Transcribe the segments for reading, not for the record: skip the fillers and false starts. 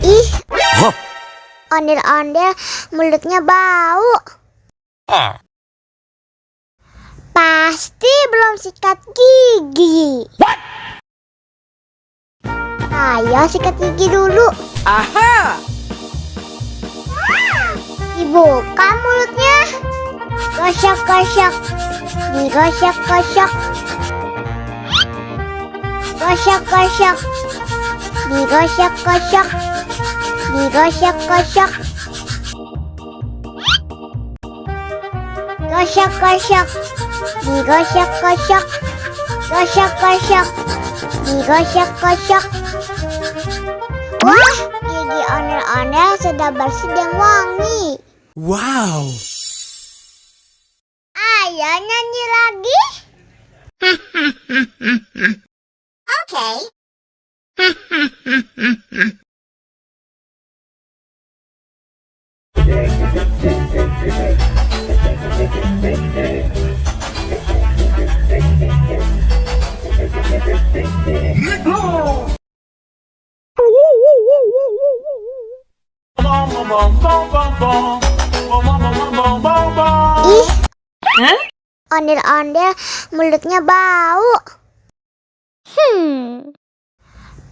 Ih, ondel-ondel mulutnya bau. Pasti belum sikat gigi. Ayo sikat gigi dulu. Aha! Dibuka mulutnya. Gosok-gosok. Digosok-gosok. Gosok-gosok. Digosok-gosok. Digosok-gosok. Gosok-gosok. Digosok-gosok. Gosok-gosok. Digosok-gosok. Wah, gigi ondel-ondel sudah bersih dan wangi. Wow! Ayo nyanyi lagi. Oke. Ih, ondel-ondel mulutnya bau.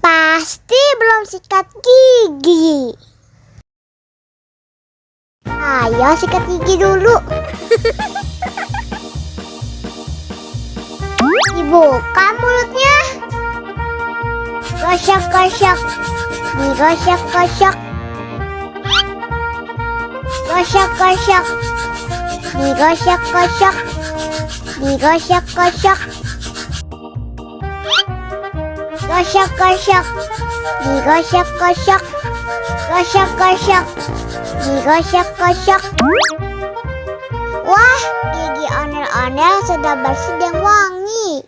Pasti belum sikat gigi. Ayo sikat gigi dulu. Dibuka mulutnya. Gosok-gosok. Digosok-gosok. Gosok-gosok. Digosok-gosok. Digosok-gosok. Gosok-gosok. Digosok-gosok. Gosok-gosok. Digosok-gosok. Wah, gigi ondel-ondel sudah bersih dan wangi.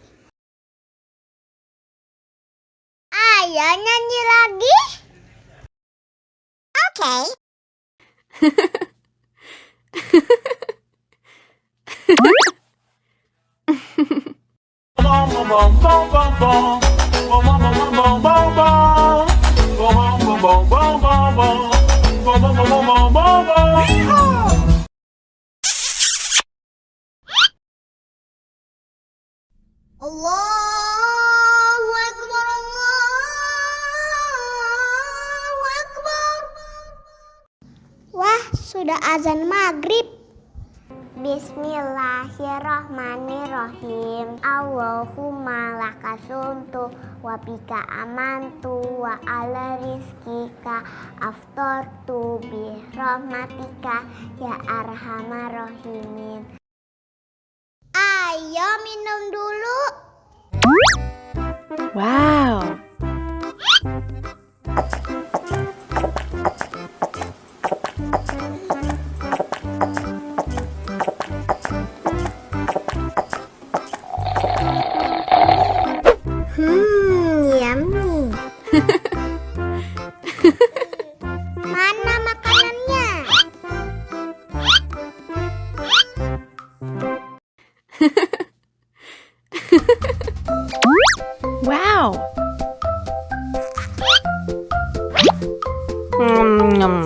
Ayo nyanyi lagi. Oke. Allahu Akbar, Allahu Akbar. Wah, sudah azan maghrib. Bismillahirrahmanirrahim. Allahumma lakasumtu wa bika amantu wa ala rizkika aftortu bi rahmatika ya arhamar rahimin. Ayo minum dulu. Wow. Yummy. Mana makanannya? Wow. Yummy.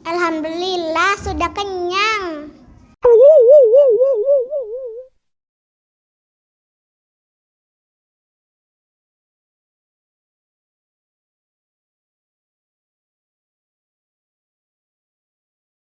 Alhamdulillah sudah kenyang.